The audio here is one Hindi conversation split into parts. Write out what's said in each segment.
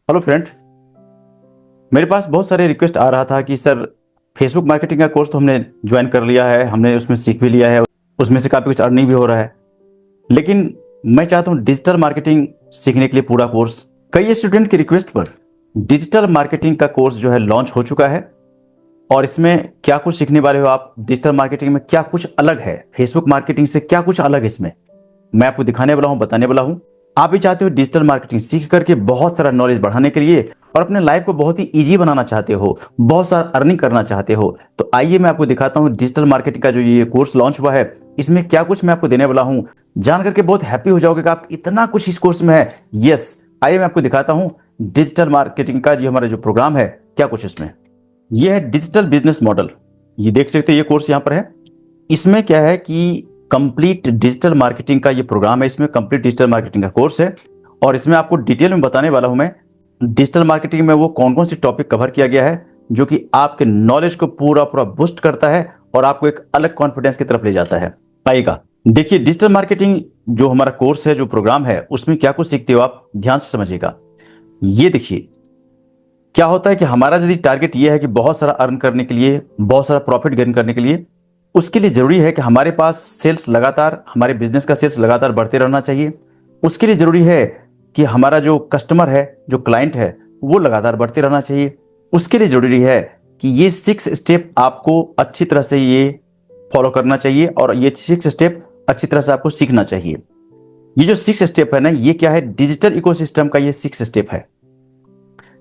Hello friend. मेरे पास बहुत सारे रिक्वेस्ट आ रहा था कि सर फेसबुक मार्केटिंग का कोर्स तो हमने ज्वाइन कर लिया है, हमने उसमें सीख भी लिया है, उसमें से काफ़ी कुछ अर्निंग भी हो रहा है, लेकिन मैं चाहता हूँ डिजिटल मार्केटिंग सीखने के लिए पूरा कोर्स। कई स्टूडेंट की रिक्वेस्ट पर डिजिटल मार्केटिंग का कोर्स जो है लॉन्च हो चुका है। और इसमें क्या कुछ सीखने वाले हो आप, डिजिटल मार्केटिंग में क्या कुछ अलग है, फेसबुक मार्केटिंग से क्या कुछ अलग है, इसमें मैं आपको दिखाने वाला हूं, बताने वाला हूं। आप भी चाहते हो डिजिटल मार्केटिंग सीख करके बहुत सारा नॉलेज बढ़ाने के लिए और अपने लाइफ को बहुत ही इजी बनाना चाहते हो, बहुत सारा अर्निंग करना चाहते हो, तो आइए मैं आपको दिखाता हूं डिजिटल मार्केटिंग का जो ये कोर्स लॉन्च हुआ है, इसमें क्या कुछ मैं आपको देने वाला हूं। जान करके बहुत हैप्पी हो जाओगे कि आप इतना कुछ इस कोर्स में है। यस, आइए मैं आपको दिखाता हूं डिजिटल मार्केटिंग का जो हमारा जो प्रोग्राम है क्या कुछ इसमें। यह है डिजिटल बिजनेस मॉडल। ये देख सकते हो, ये कोर्स यहाँ पर है। इसमें क्या है कि कंप्लीट डिजिटल मार्केटिंग का ये प्रोग्राम है, इसमें कंप्लीट डिजिटल मार्केटिंग का कोर्स है। और इसमें आपको डिटेल में बताने वाला हूं मैं डिजिटल मार्केटिंग में वो कौन कौन सी टॉपिक कवर किया गया है जो कि आपके नॉलेज को पूरा पूरा बूस्ट करता है और आपको एक अलग कॉन्फिडेंस की तरफ ले जाता है। आइएगा देखिए, डिजिटल मार्केटिंग जो हमारा कोर्स है, जो प्रोग्राम है, उसमें क्या कुछ सीखते हो आप, ध्यान से समझिएगा। ये देखिए क्या होता है कि हमारा यदि टारगेट ये है कि बहुत सारा अर्न करने के लिए, बहुत सारा प्रॉफिट गेन करने के लिए, उसके लिए जरूरी है कि हमारे पास सेल्स लगातार, हमारे बिजनेस का सेल्स लगातार बढ़ते रहना चाहिए। उसके लिए जरूरी है कि हमारा जो कस्टमर है, जो क्लाइंट है, वो लगातार बढ़ते रहना चाहिए। उसके लिए जरूरी है कि ये 6 स्टेप आपको अच्छी तरह से ये फॉलो करना चाहिए और ये 6 स्टेप अच्छी तरह से आपको सीखना चाहिए। ये जो 6 स्टेप है ना, ये क्या है, डिजिटल इकोसिस्टम का ये 6 स्टेप है।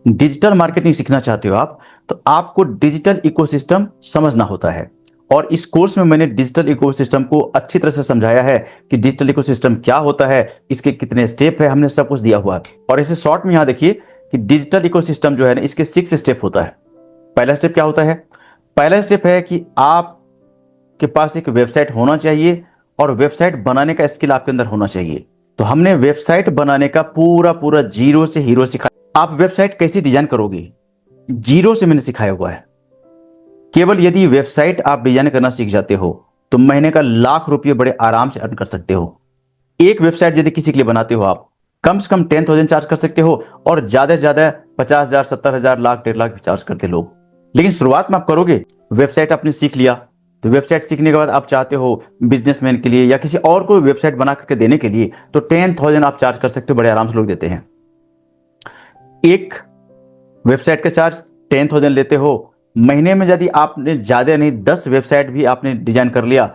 डिजिटल मार्केटिंग सीखना चाहते हो आप, तो आपको डिजिटल इकोसिस्टम समझना होता है। और इस कोर्स में मैंने डिजिटल इकोसिस्टम को अच्छी तरह से समझाया है कि डिजिटल इकोसिस्टम क्या होता है, इसके कितने स्टेप है, हमने सब कुछ दिया हुआ है। और इसे शॉर्ट में यहां देखिए कि डिजिटल इकोसिस्टम जो है ना, इसके 6 स्टेप होता है। पहला स्टेप क्या होता है? पहला स्टेप है कि आपके पास एक वेबसाइट होना चाहिए और वेबसाइट बनाने का स्किल आपके अंदर होना चाहिए। तो हमने वेबसाइट बनाने का पूरा पूरा जीरो से हीरो सिखाया। आप वेबसाइट कैसे डिजाइन करोगे, जीरो से मैंने सिखाया हुआ है। केवल यदि वेबसाइट आप डिजाइन करना सीख जाते हो तो महीने का ₹1,00,000 बड़े आराम से अर्न कर सकते हो। एक वेबसाइट यदि किसी के लिए बनाते हो आप, कम से कम 10,000 चार्ज कर सकते हो और ज्यादा से ज्यादा 50,000, 70,000, लाख, 1.5 लाख भी चार्ज करते लोग। लेकिन शुरुआत में आप करोगे, वेबसाइट आपने सीख लिया, तो वेबसाइट सीखने के बाद आप चाहते हो बिजनेसमैन के लिए या किसी और को वेबसाइट बना करके देने के लिए, तो 10,000 आप चार्ज कर सकते हो, बड़े आराम से लोग देते हैं। एक वेबसाइट का चार्ज 10,000 लेते हो। महीने में यदि आपने ज्यादा नहीं 10 वेबसाइट भी आपने डिजाइन कर लिया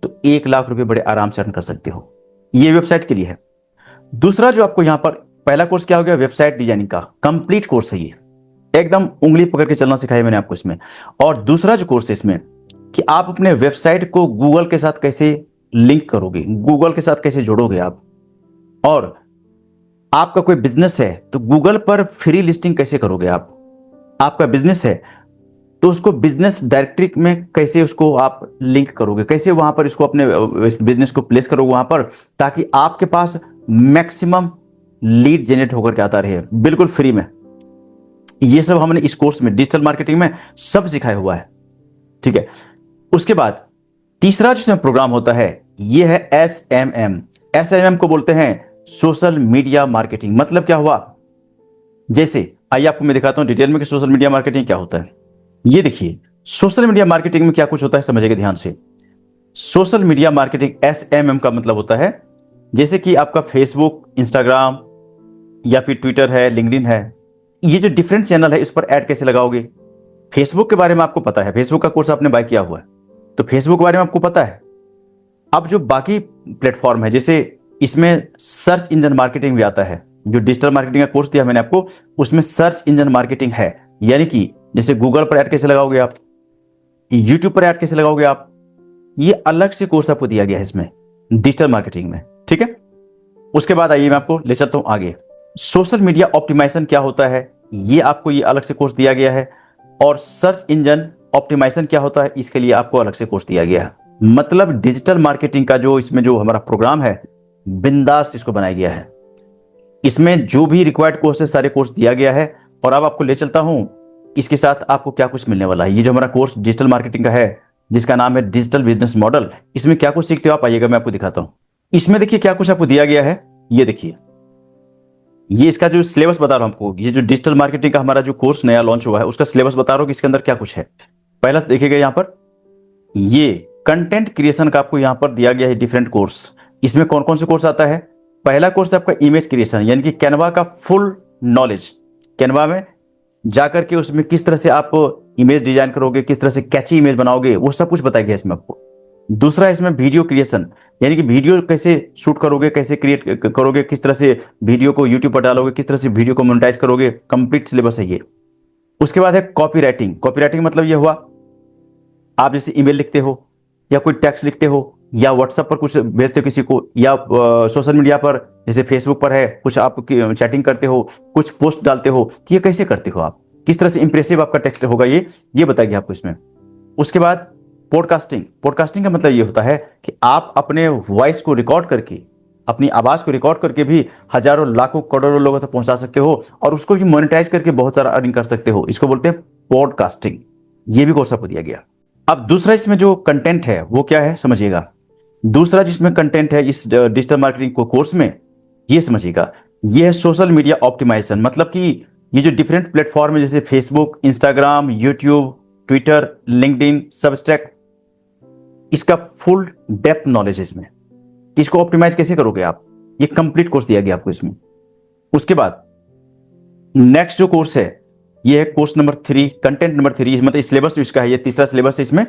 तो ₹1,00,000 बड़े आराम से अर्न कर सकते हो। ये वेबसाइट के लिए है। दूसरा जो आपको यहां पर पहला कोर्स क्या हो गया, वेबसाइट डिजाइनिंग का कंप्लीट कोर्स है। ये एकदम उंगली पकड़ के चलना सिखाया मैंने आपको इसमें। और दूसरा जो कोर्स है इसमें कि आप अपने वेबसाइट को गूगल के साथ कैसे लिंक करोगे, गूगल के साथ कैसे जोड़ोगे आप। और आपका कोई बिजनेस है तो गूगल पर फ्री लिस्टिंग कैसे करोगे आप। आपका बिजनेस है तो उसको बिजनेस डायरेक्टरी में कैसे उसको आप लिंक करोगे, कैसे वहां पर इसको अपने बिजनेस को प्लेस करोगे वहां पर, ताकि आपके पास मैक्सिमम लीड जनरेट होकर के आता रहे, बिल्कुल फ्री में। ये सब हमने इस कोर्स में डिजिटल मार्केटिंग में सब सिखाया हुआ है। ठीक है। उसके बाद तीसरा जो प्रोग्राम होता है ये है SMM। SMM को बोलते हैं सोशल मीडिया मार्केटिंग। मतलब क्या हुआ, जैसे आइए आपको मैं दिखाता हूं डिटेल में कि सोशल मीडिया मार्केटिंग क्या होता है। ये देखिए, सोशल मीडिया मार्केटिंग में क्या कुछ होता है, समझिएगा ध्यान से। सोशल मीडिया मार्केटिंग SMM का मतलब होता है, जैसे कि आपका फेसबुक, इंस्टाग्राम या फिर ट्विटर है, लिंक्डइन है, ये जो डिफरेंट चैनल है इस पर ऐड कैसे लगाओगे। फेसबुक के बारे में आपको पता है, फेसबुक का कोर्स आपने बाय किया हुआ है, तो फेसबुक के बारे में आपको पता है। अब जो बाकी प्लेटफॉर्म है, जैसे इसमें सर्च इंजन मार्केटिंग भी आता है। जो डिजिटल मार्केटिंग का कोर्स दिया मैंने आपको, उसमें सर्च इंजन मार्केटिंग है। यानी कि जैसे गूगल पर ऐड कैसे लगाओगे आप, यूट्यूब पर ऐड कैसे लगाओगे आप, ये अलग से कोर्स आपको दिया गया है इसमें डिजिटल मार्केटिंग में। ठीक है। उसके बाद आइए मैं आपको ले चलता हूं आगे। सोशल मीडिया ऑप्टिमाइजेशन क्या होता है, ये आपको ये अलग से कोर्स दिया गया है। और सर्च इंजन ऑप्टिमाइजेशन क्या होता है, इसके लिए आपको अलग से कोर्स दिया गया है। मतलब डिजिटल मार्केटिंग का जो इसमें जो हमारा प्रोग्राम है, बिंदास इसको बनाया गया है। इसमें जो भी रिक्वायर्ड कोर्स है सारे कोर्स दिया गया है। और अब आपको ले चलता हूं इसके साथ आपको क्या कुछ मिलने वाला है। ये जो हमारा कोर्स डिजिटल मार्केटिंग का है, जिसका नाम है डिजिटल बिजनेस मॉडल, इसमें क्या कुछ सीखते हो आप, आइएगा मैं आपको दिखाता हूं। इसमें देखिए क्या कुछ आपको दिया गया है। ये देखिए, ये इसका जो सिलेबस बता रहा हूं आपको, ये जो डिजिटल मार्केटिंग का हमारा जो कोर्स नया लॉन्च हुआ है उसका सिलेबस बता रहा हूं कि इसके अंदर क्या कुछ है। पहला देखिएगा यहाँ पर, ये कंटेंट क्रिएशन का आपको यहाँ पर दिया गया है डिफरेंट कोर्स। इसमें कौन कौन से कोर्स आता है? पहला कोर्स है आपका इमेज क्रिएशन, यानी कि कैनवा का फुल नॉलेज। कैनवा में जाकर के उसमें किस तरह से आप इमेज डिजाइन करोगे, किस तरह से कैची इमेज बनाओगे, वो सब कुछ बताया गया इसमें आपको। दूसरा इसमें वीडियो क्रिएशन, यानी कि वीडियो कैसे शूट करोगे, कैसे क्रिएट करोगे, किस तरह से वीडियो को यूट्यूब पर डालोगे, किस तरह से वीडियो को मोनेटाइज करोगे, कंप्लीट सिलेबस है ये। उसके बाद है कॉपी राइटिंग। कॉपी राइटिंग मतलब ये हुआ, आप जैसे ईमेल लिखते हो या कोई टेक्स्ट लिखते हो या व्हाट्सएप पर कुछ भेजते हो किसी को, या सोशल मीडिया पर जैसे फेसबुक पर है कुछ आप चैटिंग करते हो, कुछ पोस्ट डालते हो, तो ये कैसे करते हो आप, किस तरह से इंप्रेसिव आपका टेक्स्ट होगा, ये बताएगी आपको इसमें। उसके बाद पॉडकास्टिंग। पॉडकास्टिंग का मतलब ये होता है कि आप अपने वॉइस को रिकॉर्ड करके, अपनी आवाज को रिकॉर्ड करके भी हजारों लाखों करोड़ों लोगों तक पहुंचा सकते हो और उसको भी मोनेटाइज करके बहुत सारा अर्निंग कर सकते हो। इसको बोलते हैं पॉडकास्टिंग। ये भी कोर्स आपको दिया गया। अब दूसरा इसमें जो कंटेंट है वो क्या है समझिएगा। दूसरा जिसमें कंटेंट है इस डिजिटल मार्केटिंग को कोर्स में, ये समझिएगा, ये है सोशल मीडिया ऑप्टिमाइजेशन। मतलब कि ये जो डिफरेंट प्लेटफॉर्म है जैसे Facebook, Instagram, YouTube, Twitter, LinkedIn, Substack, इसका फुल डेप्थ नॉलेज है इसमें कि इसको ऑप्टिमाइज कैसे करोगे आप, ये कंप्लीट कोर्स दिया गया आपको इसमें। उसके बाद नेक्स्ट जो कोर्स है ये है कोर्स नंबर 3, कंटेंट नंबर 3, मतलब सिलेबस जो इसका है ये तीसरा सिलेबस है इसमें,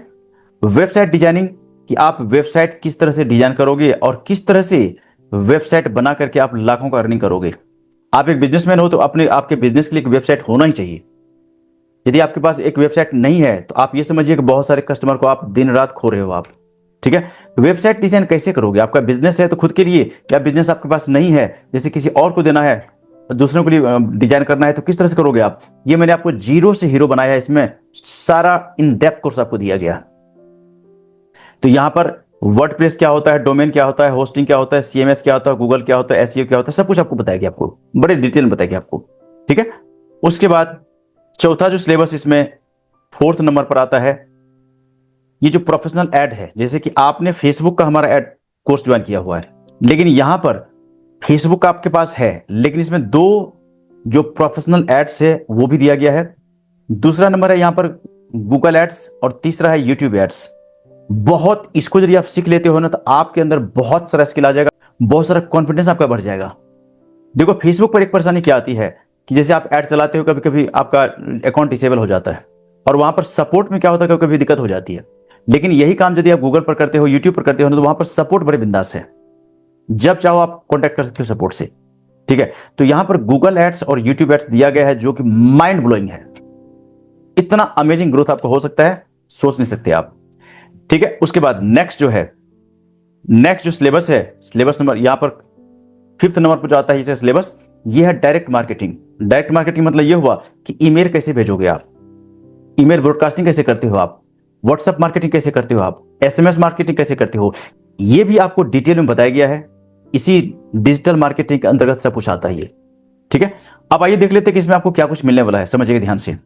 वेबसाइट डिजाइनिंग, कि आप वेबसाइट किस तरह से डिजाइन करोगे और किस तरह से वेबसाइट बना करके आप लाखों का अर्निंग करोगे। आप एक बिजनेसमैन हो तो अपने आपके बिजनेस के लिए एक वेबसाइट होना ही चाहिए। यदि आपके पास एक वेबसाइट नहीं है तो आप ये समझिए कि बहुत सारे कस्टमर को आप दिन रात खो रहे हो आप। ठीक है, वेबसाइट डिजाइन कैसे करोगे? आपका बिजनेस है तो खुद के लिए, या बिजनेस आपके पास नहीं है जैसे किसी और को देना है, दूसरों के लिए डिजाइन करना है, तो किस तरह से करोगे आप? ये मैंने आपको जीरो से हीरो बनाया है, इसमें सारा इन डेप्थ कोर्स आपको दिया गया। तो यहां पर वर्डप्रेस क्या होता है, डोमेन क्या होता है, होस्टिंग क्या होता है, सीएमएस क्या होता है, गूगल क्या होता है, एसईओ क्या होता है, सब कुछ आपको बताएगी, आपको बड़े डिटेल में बताएगी आपको। ठीक है, उसके बाद चौथा जो सिलेबस इसमें 4th नंबर पर आता है, ये जो प्रोफेशनल ऐड है। जैसे कि आपने फेसबुक का हमारा ऐड कोर्स ज्वाइन किया हुआ है, लेकिन यहां पर फेसबुक आपके पास है लेकिन इसमें 2 जो प्रोफेशनल एड्स है वो भी दिया गया है। दूसरा नंबर है यहां पर गूगल एड्स और तीसरा है यूट्यूब एड्स। बहुत इसको यदि आप सीख लेते हो ना तो आपके अंदर बहुत सारा स्किल आ जाएगा, बहुत सारा कॉन्फिडेंस आपका बढ़ जाएगा। देखो फेसबुक पर एक परेशानी क्या आती है कि जैसे आप ऐड चलाते हो, कभी कभी आपका अकाउंट डिसेबल हो जाता है और वहां पर सपोर्ट में क्या होता है, कभी कभी दिक्कत हो जाती है। लेकिन यही काम यदि आप गूगल पर करते हो, यूट्यूब पर करते हो ना, तो वहां पर सपोर्ट बड़े बिंदास है, जब चाहो आप कॉन्टैक्ट कर सकते हो सपोर्ट से। ठीक है, तो यहां पर गूगल एड्स और यूट्यूब एड्स दिया गया है जो कि माइंड ब्लोइंग है। इतना अमेजिंग ग्रोथ आपको हो सकता है, सोच नहीं सकते आप। ठीक है, उसके बाद नेक्स्ट जो सिलेबस है, सिलेबस नंबर यहां पर 5th नंबर पर जो आता है इसे सिलेबस, ये है डायरेक्ट मार्केटिंग। डायरेक्ट मार्केटिंग मतलब ये हुआ कि ईमेल कैसे भेजोगे आप, ईमेल ब्रॉडकास्टिंग कैसे करते हो आप, व्हाट्सएप मार्केटिंग कैसे करते हो आप, एसएमएस मार्केटिंग कैसे करते हो, ये भी आपको डिटेल में बताया गया है। इसी डिजिटल मार्केटिंग के अंतर्गत सब कुछ आता है ये। ठीक है, अब आइए देख लेते हैं कि इसमें आपको क्या कुछ मिलने वाला है, समझिएगा ध्यान से।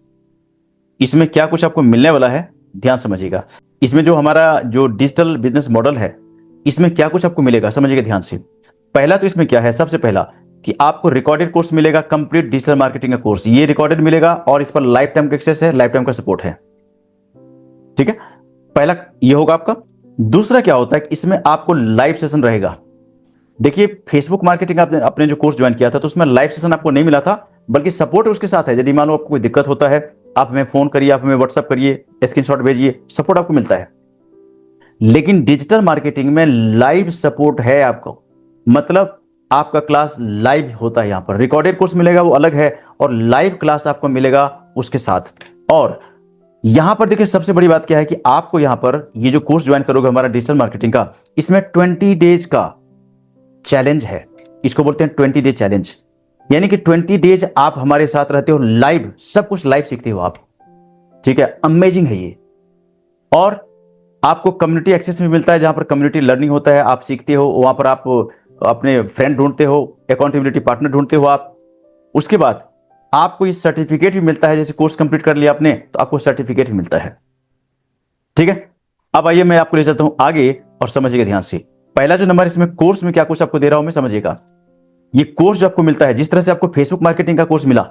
इसमें क्या कुछ आपको मिलने वाला है, ध्यान समझिएगा। इसमें जो हमारा जो डिजिटल बिजनेस मॉडल है, इसमें क्या कुछ आपको मिलेगा, समझिएगा ध्यान से। पहला तो इसमें क्या है, सबसे पहला कि आपको रिकॉर्डेड कोर्स मिलेगा, कंप्लीट डिजिटल मार्केटिंग का कोर्स, ये रिकॉर्डेड मिलेगा और इस पर लाइफ टाइम का एक्सेस है, लाइफ टाइम का सपोर्ट है। ठीक है, पहला ये होगा आपका। दूसरा क्या होता है कि इसमें आपको लाइव सेशन रहेगा। देखिए फेसबुक मार्केटिंग आपने जो कोर्स ज्वाइन किया था तो उसमें लाइव सेशन आपको नहीं मिला था, बल्कि सपोर्ट उसके साथ है। यदि मान लो आपको कोई दिक्कत होता है, आप हमें फोन करिए, आप हमें व्हाट्सअप करिए, स्क्रीनशॉट भेजिए, सपोर्ट आपको मिलता है। लेकिन डिजिटल मार्केटिंग में लाइव सपोर्ट है आपको, मतलब आपका क्लास लाइव होता है। यहां पर रिकॉर्डेड कोर्स मिलेगा वो अलग है, और लाइव क्लास आपको मिलेगा उसके साथ। और यहां पर देखिए सबसे बड़ी बात क्या है कि आपको यहां पर ये जो कोर्स ज्वाइन करोगे हमारा डिजिटल मार्केटिंग का, इसमें 20 डेज का चैलेंज है। इसको बोलते हैं 20 डे चैलेंज, यानी कि 20 डेज आप हमारे साथ रहते हो, लाइव सब कुछ लाइव सीखते हो आप। ठीक है, अमेजिंग है ये। और आपको कम्युनिटी एक्सेस भी मिलता है, जहां पर कम्युनिटी लर्निंग होता है, आप सीखते हो, वहां पर आप अपने फ्रेंड ढूंढते हो, अकाउंटेबिलिटी पार्टनर ढूंढते हो आप। उसके बाद आपको ये सर्टिफिकेट भी मिलता है, जैसे कोर्स कंप्लीट कर लिया आपने तो आपको सर्टिफिकेट भी मिलता है। ठीक है, अब आइए मैं आपको ले चलता हूं आगे और समझिएगा ध्यान से। पहला जो नंबर इसमें कोर्स में क्या कुछ आपको दे रहा हूं मैं, समझिएगा। ये कोर्स जो आपको मिलता है, जिस तरह से आपको फेसबुक मार्केटिंग का कोर्स मिला,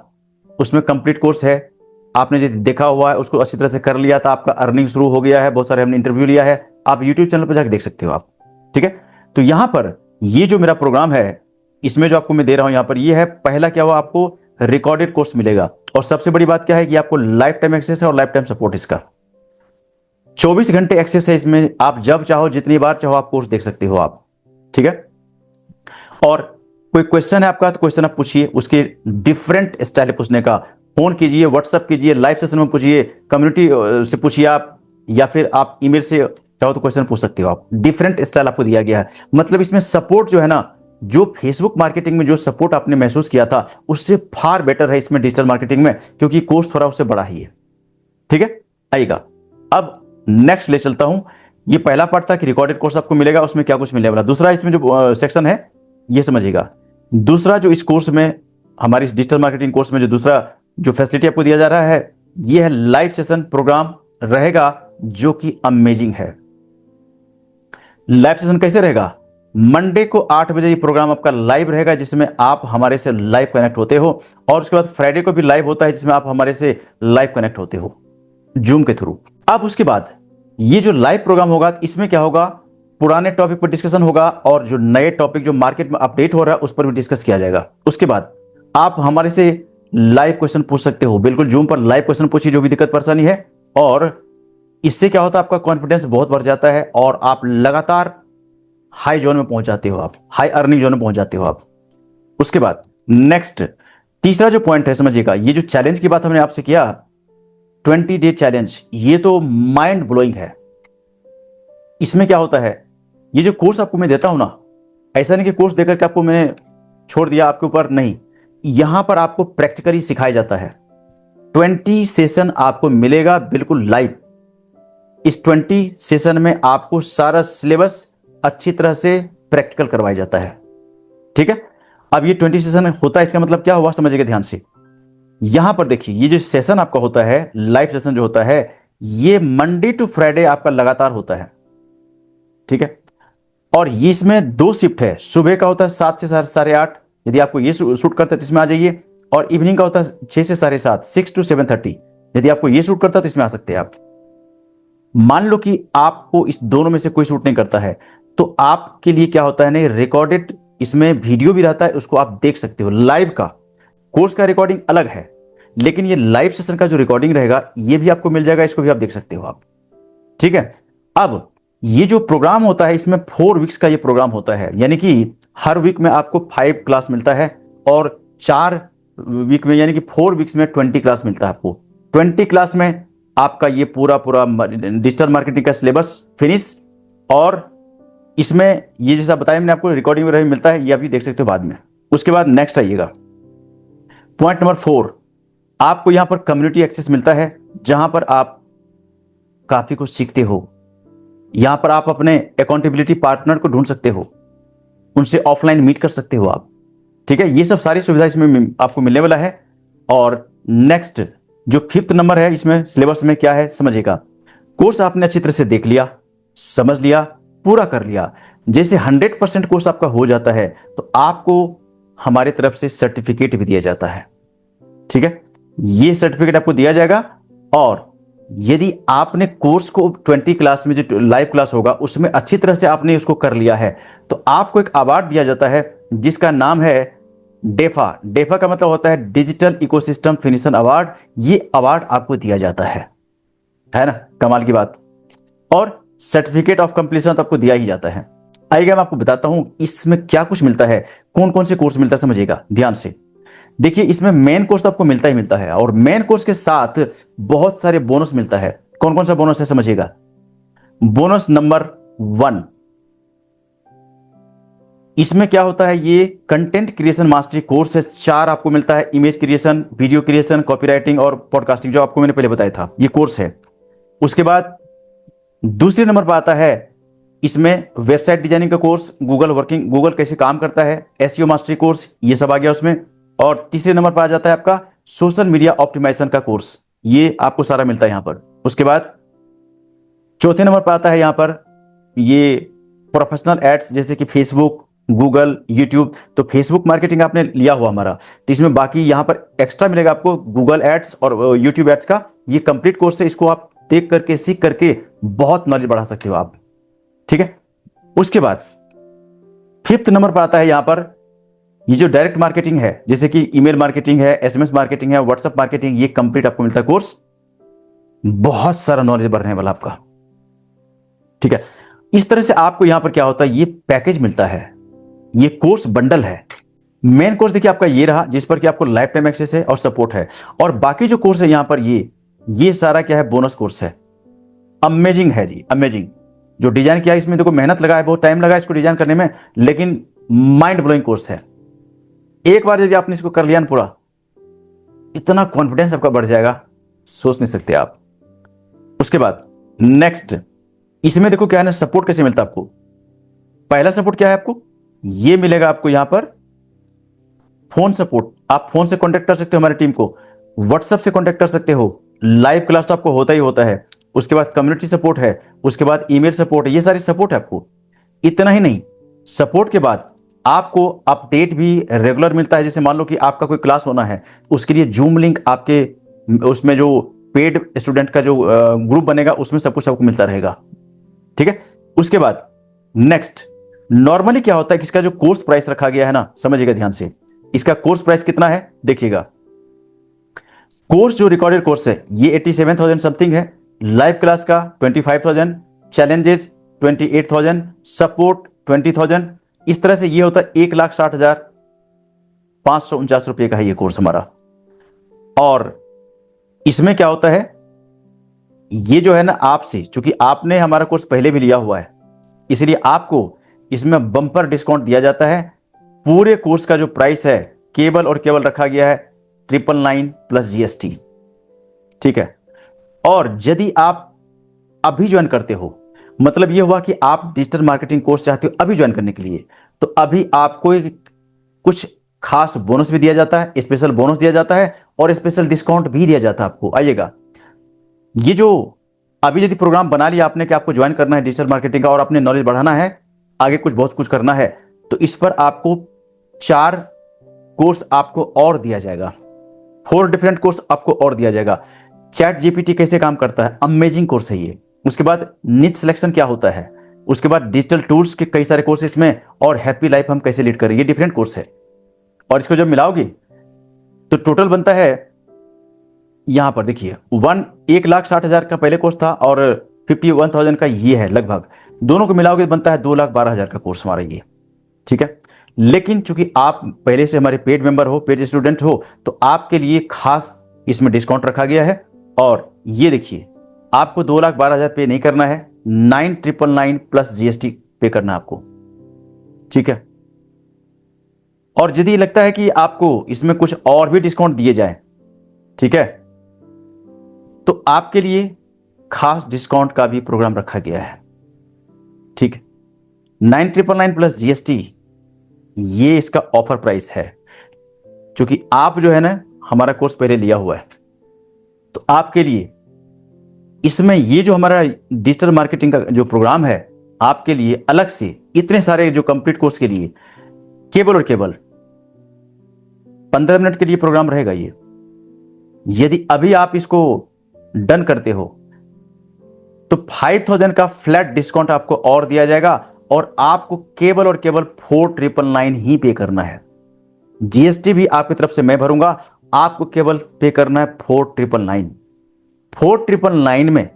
उसमें कंप्लीट कोर्स है, आपने जो देखा हुआ है उसको अच्छी तरह से कर लिया था, आपका अर्निंग शुरू हो गया है, बहुत सारे हमने इंटरव्यू लिया है, आप यूट्यूब चैनल पर जाकर देख सकते हो आप। ठीक है, तो यहां पर ये जो मेरा प्रोग्राम है, इसमें जो आपको मैं दे रहा हूं यहां पर, ये है पहला क्या हुआ, आपको रिकॉर्डेड कोर्स मिलेगा। और सबसे बड़ी बात क्या है कि आपको लाइफ टाइम एक्सेस है और लाइफ टाइम सपोर्ट इसका 24 घंटे एक्सेस है इसमें, आप जब चाहो जितनी बार चाहो आप कोर्स देख सकते हो आप। ठीक है, और कोई क्वेश्चन है आपका तो क्वेश्चन आप पूछिए, उसके डिफरेंट स्टाइल पूछने का, फोन कीजिए, व्हाट्सएप कीजिए, लाइव सेशन में पूछिए, कम्युनिटी से पूछिए आप, या फिर आप ईमेल से चाहो तो क्वेश्चन पूछ सकते हो आप। डिफरेंट स्टाइल आपको दिया गया है, मतलब इसमें सपोर्ट जो है ना, जो फेसबुक मार्केटिंग में जो सपोर्ट आपने महसूस किया था उससे फार बेटर है इसमें डिजिटल मार्केटिंग में, क्योंकि कोर्स थोड़ा उससे बड़ा ही है। ठीक है, आइएगा अब नेक्स्ट ले चलता हूं। ये पहला पार्ट था कि रिकॉर्डेड कोर्स आपको मिलेगा, उसमें क्या कुछ मिलेगा। दूसरा इसमें जो सेक्शन है ये समझिएगा, दूसरा जो इस कोर्स में, हमारी इस डिजिटल मार्केटिंग कोर्स में जो दूसरा जो फैसिलिटी आपको दिया जा रहा है, ये है लाइव सेशन प्रोग्राम रहेगा, जो कि अमेजिंग है। लाइव सेशन कैसे रहेगा, मंडे को 8 बजे ये प्रोग्राम आपका लाइव रहेगा, जिसमें आप हमारे से लाइव कनेक्ट होते हो, और उसके बाद फ्राइडे को भी लाइव होता है, जिसमें आप हमारे से लाइव कनेक्ट होते हो जूम के थ्रू। अब उसके बाद ये जो लाइव प्रोग्राम होगा, इसमें क्या होगा, पुराने टॉपिक पर डिस्कशन होगा, और जो नए टॉपिक जो मार्केट में अपडेट हो रहा है उस पर भी डिस्कस किया जाएगा। उसके बाद आप हमारे से लाइव क्वेश्चन पूछ सकते हो, बिल्कुल जूम पर लाइव क्वेश्चन पूछिए जो भी दिक्कत परेशानी है, और इससे क्या होता है, आपका कॉन्फिडेंस बहुत बढ़ जाता है, और आप लगातार हाई जोन में पहुंच जाते हो, आप हाई अर्निंग जोन में पहुंच जाते हो आप। उसके बाद नेक्स्ट तीसरा जो पॉइंट है, समझिएगा, ये जो चैलेंज की बात हमने आपसे किया, 20 डे चैलेंज, ये तो माइंड ब्लोइंग है। इसमें क्या होता है, ये जो कोर्स आपको मैं देता हूं ना, ऐसा नहीं कि कोर्स देकर के आपको मैंने छोड़ दिया आपके ऊपर, नहीं, यहां पर आपको प्रैक्टिकली सिखाया जाता है। 20 सेशन आपको मिलेगा बिल्कुल लाइव। इस 20 सेशन में आपको सारा सिलेबस अच्छी तरह से प्रैक्टिकल करवाया जाता है। ठीक है, अब ये 20 सेशन होता है, इसका मतलब क्या हुआ समझिएगा ध्यान से। यहां पर देखिए, ये जो सेशन आपका होता है, लाइव सेशन जो होता है, ये मंडे टू फ्राइडे आपका लगातार होता है। ठीक है, और ये इसमें 2 शिफ्ट है, सुबह का होता है 7 से 8:30, यदि आपको ये शूट करते हैं तो इसमें आ जाइए, और इवनिंग का होता है 6 से 7:30, 6 to 7:30, यदि आपको ये शूट करता है तो इसमें आ सकते हैं आप। मान लो कि आपको इस दोनों में से कोई शूट नहीं करता है, तो आपके लिए क्या होता है ना, रिकॉर्डेड इसमें वीडियो भी रहता है, उसको आप देख सकते हो लाइव का। कोर्स का रिकॉर्डिंग अलग है, लेकिन ये लाइव सेशन का जो रिकॉर्डिंग रहेगा ये भी आपको मिल जाएगा, इसको भी आप देख सकते हो आप। ठीक है, अब ये जो प्रोग्राम होता है, इसमें 4 वीक्स का ये प्रोग्राम होता है, यानी कि हर वीक में आपको 5 क्लास मिलता है, और 4 वीक में यानी कि 4 वीक्स में 20 क्लास मिलता है आपको। 20 क्लास में आपका ये पूरा पूरा डिजिटल मार्केटिंग का सिलेबस फिनिश, और इसमें ये जैसा बताया मैंने आपको, रिकॉर्डिंग वगैरह भी मिलता है, ये अभी देख सकते हो बाद में। उसके बाद नेक्स्ट आइएगा, पॉइंट नंबर 4, आपको यहां पर कम्युनिटी एक्सेस मिलता है, जहां पर आप काफी कुछ सीखते हो। यहां पर आप अपने अकाउंटेबिलिटी पार्टनर को ढूंढ सकते हो, उनसे ऑफलाइन मीट कर सकते हो आप। ठीक है, ये सब सारी सुविधा इसमें आपको मिलने वाला है। और नेक्स्ट जो 5th नंबर है, इसमें सिलेबस में क्या है समझिएगा, कोर्स आपने अच्छी तरह से देख लिया, समझ लिया, पूरा कर लिया, जैसे 100% कोर्स आपका हो जाता है, तो आपको हमारी तरफ से सर्टिफिकेट भी दिया जाता है। ठीक है, ये सर्टिफिकेट आपको दिया जाएगा, और यदि आपने कोर्स को 20 क्लास में जो लाइव क्लास होगा उसमें अच्छी तरह से आपने उसको कर लिया है, तो आपको एक अवार्ड दिया जाता है, जिसका नाम है डेफा। डेफा का मतलब होता है डिजिटल इकोसिस्टम फिनिशर अवार्ड। ये अवार्ड आपको दिया जाता है ना, कमाल की बात। और सर्टिफिकेट ऑफ कंप्लीशन तो आपको दिया ही जाता है। आइएगा मैं आपको बताता हूं इसमें क्या कुछ मिलता है, कौन कौन से कोर्स मिलता है, समझिएगा ध्यान से। देखिए, इसमें मेन कोर्स तो आपको मिलता ही मिलता है, और मेन कोर्स के साथ बहुत सारे बोनस मिलता है। कौन कौन सा बोनस है समझिएगा। बोनस नंबर 1, इसमें क्या होता है, ये कंटेंट क्रिएशन मास्टरी कोर्स है। 4 आपको मिलता है, image creation, video creation, copywriting और पॉडकास्टिंग, जो आपको मैंने पहले बताया था, ये कोर्स है। उसके बाद दूसरे नंबर पर आता है इसमें वेबसाइट डिजाइनिंग का कोर्स, गूगल कैसे काम करता है, एसईओ मास्टरी कोर्स, ये सब आ गया उसमें। और तीसरे नंबर पर आ जाता है आपका सोशल मीडिया ऑप्टिमाइजेशन का कोर्स, ये आपको सारा मिलता है यहां पर। उसके बाद चौथे नंबर पर आता है यहां पर ये प्रोफेशनल एड्स, जैसे कि फेसबुक, गूगल, यूट्यूब। तो फेसबुक मार्केटिंग आपने लिया हुआ हमारा, तो इसमें बाकी यहाँ पर एक्स्ट्रा मिलेगा आपको गूगल एड्स और यूट्यूब एड्स का। ये कंप्लीट कोर्स है, इसको आप देख करके सीख करके बहुत नॉलेज बढ़ा सकते हो आप। ठीक है, उसके बाद फिफ्थ नंबर पर आता है यहाँ पर ये जो डायरेक्ट मार्केटिंग है, जैसे कि ईमेल मार्केटिंग है, एसएमएस मार्केटिंग है, व्हाट्सएप मार्केटिंग, ये कंप्लीट आपको मिलता है कोर्स। बहुत सारा नॉलेज बढ़ने वाला आपका। ठीक है, इस तरह से आपको यहां पर क्या होता है, ये पैकेज मिलता है, ये कोर्स बंडल है। मेन कोर्स देखिए आपका ये रहा, जिस पर कि आपको लाइफ टाइम एक्सेस है और सपोर्ट है। और बाकी जो कोर्स है यहां पर ये सारा क्या है, बोनस कोर्स है। अमेजिंग है जी, अमेजिंग। जो डिजाइन किया इसमें देखो, मेहनत लगा है, बहुत टाइम लगा इसको डिजाइन करने में, लेकिन माइंड ब्लोइंग कोर्स है। एक बार यदि आपने इसको कर लिया ना पूरा, इतना कॉन्फिडेंस आपका बढ़ जाएगा, सोच नहीं सकते आप। उसके बाद नेक्स्ट, इसमें देखो क्या है ना, सपोर्ट कैसे मिलता है आपको। पहला सपोर्ट क्या है आपको, ये मिलेगा आपको यहां पर फोन सपोर्ट। आप फोन से कांटेक्ट कर सकते हो हमारी टीम को, व्हाट्सएप से कांटेक्ट कर सकते हो, लाइव क्लास तो आपको होता ही होता है, उसके बाद कम्युनिटी सपोर्ट है, उसके बाद ईमेल सपोर्ट है, ये सारी सपोर्ट है आपको। इतना ही नहीं, सपोर्ट के बाद आपको अपडेट भी रेगुलर मिलता है। जैसे मान लो कि आपका कोई क्लास होना है, उसके लिए जूम लिंक आपके उसमें जो पेड स्टूडेंट का जो ग्रुप बनेगा उसमें सब कुछ आपको मिलता रहेगा। ठीक है, उसके बाद नेक्स्ट, नॉर्मली क्या होता है कि इसका जो कोर्स प्राइस रखा गया है ना, समझिएगा ध्यान से, इसका कोर्स प्राइस कितना है देखिएगा। कोर्स जो रिकॉर्डेड कोर्स है ये 87,000 समथिंग है, लाइव क्लास का 25,000, चैलेंजेस 28,000, सपोर्ट 20,000। इस तरह से ये होता है 1,60,549 रुपये का है ये कोर्स हमारा। और इसमें क्या होता है, ये जो है ना, आपसे चूंकि आपने हमारा कोर्स पहले भी लिया हुआ है, इसलिए आपको इसमें बम्पर डिस्काउंट दिया जाता है। पूरे कोर्स का जो प्राइस है केवल और केवल रखा गया है 999 प्लस GST। ठीक है, और यदि आप अभी ज्वाइन करते हो, मतलब ये हुआ कि आप डिजिटल मार्केटिंग कोर्स चाहते हो अभी ज्वाइन करने के लिए, तो अभी आपको कुछ खास बोनस भी दिया जाता है, स्पेशल बोनस दिया जाता है और स्पेशल डिस्काउंट भी दिया जाता है आपको। आइएगा, ये जो अभी यदि प्रोग्राम बना लिया आपने कि आपको ज्वाइन करना है डिजिटल मार्केटिंग का और अपने नॉलेज बढ़ाना है, आगे कुछ बहुत कुछ करना है, तो इस पर आपको 4 कोर्स आपको और दिया जाएगा, 4 डिफरेंट कोर्स आपको और दिया जाएगा। चैट जीपीटी कैसे काम करता है, अमेजिंग कोर्स है ये। उसके बाद निच सिलेक्शन क्या होता है, उसके बाद डिजिटल टूल्स के कई सारे कोर्स इसमें, और हैप्पी लाइफ हम कैसे लीड करें, ये डिफरेंट कोर्स है। और इसको जब मिलाओगे तो टोटल बनता है, यहां पर देखिए 1,60,000 का पहले कोर्स था और 51,000 का ये है लगभग, दोनों को मिलाओगे बनता है 2,12,000 का कोर्स हमारा ये। ठीक है, लेकिन चूंकि आप पहले से हमारे पेड मेंबर हो, पेड स्टूडेंट हो, तो आपके लिए खास इसमें डिस्काउंट रखा गया है। और ये देखिए, आपको 2,12,000 पे नहीं करना है, 9,999 प्लस GST पे करना है आपको। ठीक है, और यदि लगता है कि आपको इसमें कुछ और भी डिस्काउंट दिए जाए, ठीक है, तो आपके लिए खास डिस्काउंट का भी प्रोग्राम रखा गया है। ठीक है, 9,999 प्लस GST, ये इसका ऑफर प्राइस है। क्योंकि आप जो है ना हमारा कोर्स पहले लिया हुआ है, तो आपके लिए इसमें ये जो हमारा डिजिटल मार्केटिंग का जो प्रोग्राम है, आपके लिए अलग से इतने सारे जो कंप्लीट कोर्स के लिए केवल और केवल 15 मिनट के लिए प्रोग्राम रहेगा ये। यदि अभी आप इसको डन करते हो तो 5,000 का फ्लैट डिस्काउंट आपको और दिया जाएगा, और आपको केवल और केवल 4,999 ही पे करना है। GST भी आपकी तरफ से मैं भरूंगा, आपको केवल पे करना है 4,999। 4,999 में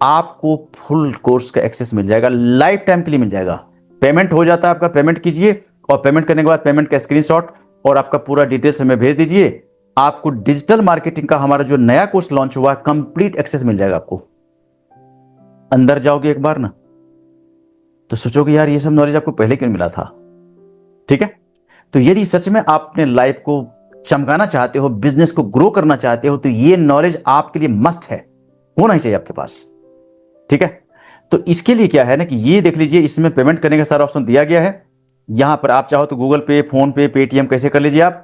आपको फुल कोर्स का एक्सेस मिल जाएगा, लाइफ टाइम के लिए मिल जाएगा। पेमेंट हो जाता है आपका, पेमेंट कीजिए और पेमेंट करने के बाद पेमेंट का स्क्रीनशॉट और आपका पूरा डिटेल्स हमें भेज दीजिए। आपको डिजिटल मार्केटिंग का हमारा जो नया कोर्स लॉन्च हुआ, कंप्लीट एक्सेस मिल जाएगा आपको। अंदर जाओगे एक बार ना, तो सोचोगे यार ये सब नॉलेज आपको पहले क्यों मिला था। ठीक है, तो यदि सच में आप अपने लाइफ को चमकाना चाहते हो, बिजनेस को ग्रो करना चाहते हो, तो ये नॉलेज आपके लिए मस्ट है, होना ही चाहिए आपके पास। ठीक है, तो इसके लिए क्या है ना कि ये देख लीजिए, इसमें पेमेंट करने का सारा ऑप्शन दिया गया है। यहां पर आप चाहो तो गूगल पे, फोन पे, पेटीएम कैसे कर लीजिए आप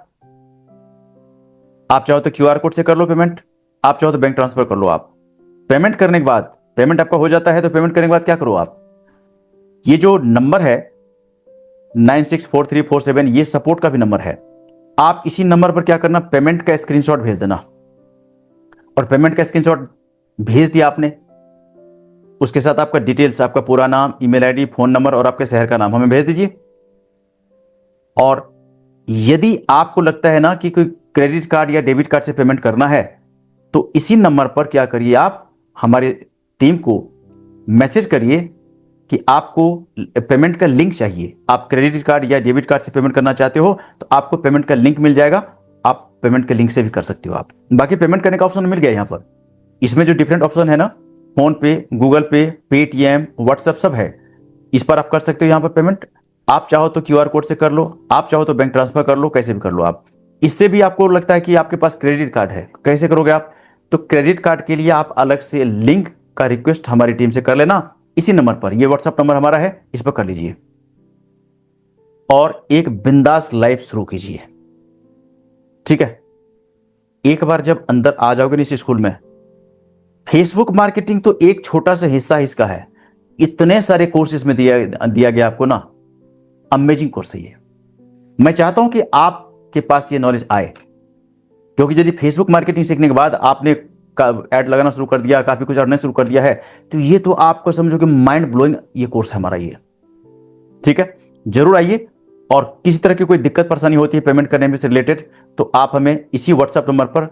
चाहो तो QR कोड से कर लो पेमेंट, आप चाहो तो बैंक ट्रांसफर कर लो। आप पेमेंट करने के बाद, पेमेंट आपका हो जाता है, तो पेमेंट करने के बाद क्या करो आप, ये जो नंबर है 964347 ये सपोर्ट का भी नंबर है। आप इसी नंबर पर क्या करना, पेमेंट का स्क्रीनशॉट भेज देना, और पेमेंट का स्क्रीनशॉट भेज दिया आपने, उसके साथ आपका डिटेल्स, आपका पूरा नाम, ईमेल आईडी, फोन नंबर और आपके शहर का नाम हमें भेज दीजिए। और यदि आपको लगता है ना कि कोई क्रेडिट कार्ड या डेबिट कार्ड से पेमेंट करना है, तो इसी नंबर पर क्या करिए, आप हमारे टीम को मैसेज करिए कि आपको पेमेंट का लिंक चाहिए। आप क्रेडिट कार्ड या डेबिट कार्ड से पेमेंट करना चाहते हो तो आपको पेमेंट का लिंक मिल जाएगा, आप पेमेंट के लिंक से भी कर सकते हो। आप बाकी पेमेंट करने का ऑप्शन मिल गया यहाँ पर। इसमें जो डिफरेंट ऑप्शन है ना, फोन पे, गूगल पे, पेटीएम, व्हाट्सएप सब है, इस पर आप कर सकते हो यहाँ पर पेमेंट। आप चाहो तो क्यूआर कोड से कर लो, आप चाहो तो बैंक ट्रांसफर कर लो, कैसे भी कर लो आप। इससे भी आपको लगता है कि आपके पास क्रेडिट कार्ड है, कैसे करोगे आप, तो क्रेडिट कार्ड के लिए आप अलग से लिंक का रिक्वेस्ट हमारी टीम से कर लेना, इसी नंबर पर, ये व्हाट्सएप नंबर हमारा है, इस पर कर लीजिए और एक बिंदास लाइफ शुरू कीजिए। ठीक है, एक बार जब अंदर आ जाओगे ना इस स्कूल में, फेसबुक मार्केटिंग तो एक छोटा सा हिस्सा इसका है, इतने सारे कोर्सेज में दिया गया आपको ना, अमेजिंग कोर्स है ये। मैं चाहता हूं कि आपके पास ये नॉलेज आए, क्योंकि यदि फेसबुक मार्केटिंग सीखने के बाद आपने ऐड लगाना शुरू कर दिया, काफी कुछ अर्निंग शुरू कर दिया है, तो ये तो आपको समझो कि माइंड ब्लोइंग ये कोर्स है हमारा ये। ठीक है, जरूर आइए, और किसी तरह की कोई दिक्कत परेशानी होती है पेमेंट करने में से रिलेटेड, तो आप हमें इसी व्हाट्सएप नंबर पर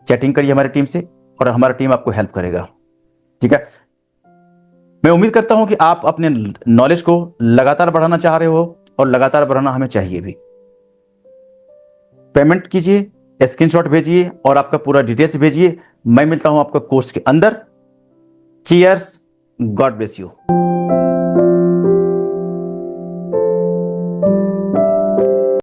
चैटिंग करिए हमारी टीम से, और हमारा टीम आपको हेल्प करेगा। ठीक है, मैं उम्मीद करता हूं कि आप अपने नॉलेज को लगातार बढ़ाना चाह रहे हो, और लगातार बढ़ाना हमें चाहिए भी। पेमेंट कीजिए, स्क्रीनशॉट भेजिए और आपका पूरा डिटेल्स भेजिए। मैं मिलता हूं आपका कोर्स के अंदर। Cheers, God bless you.